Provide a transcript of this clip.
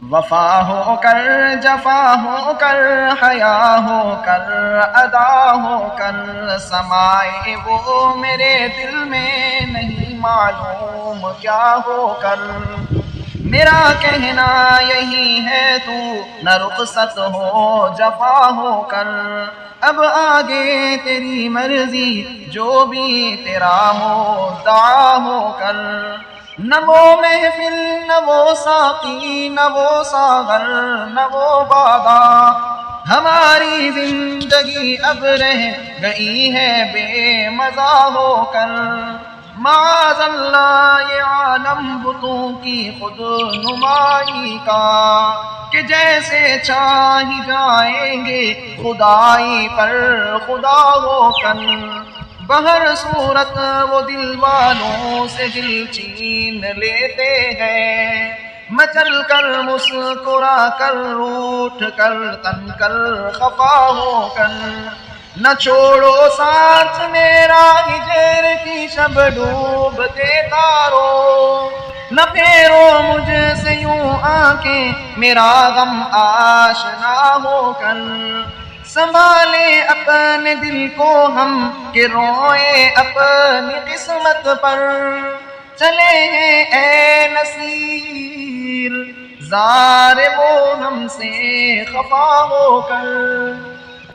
وفا ہو کر جفا ہو کر حیا ہو کر ادا ہو کر سمائے وہ میرے دل میں نہیں معلوم کیا ہو کر، میرا کہنا یہی ہے تو نہ رخصت ہو جفا ہو کر، اب آگے تیری مرضی جو بھی تیرا مدعا ہو کر، نہ وہ محفل نہ وہ ساقی نہ وہ ساغر نہ وہ بادا، ہماری زندگی اب رہ گئی ہے بے مزہ ہو کر، معاذ اللہ یہ عالم بتوں کی خود نمائی کا، کہ جیسے چاہی جائیں گے خدائی پر خدا ہو کر، بہر صورت وہ دل والوں سے دل چھین لیتے ہیں، مچل کر مسکرا کر روٹھ کر تن کر خفا ہو کر، نہ چھوڑو ساتھ میرا ہجر کی شب ڈوبتے تارو، نہ پھیرو مجھ سے یوں آنکھیں میرا غم آشنا ہو کر، سنبھالے اپنے دل کو ہم کہ روئے اپنی قسمت پر، چلے ہیں اے نصیر زار وہ ہم سے خفا ہو کر۔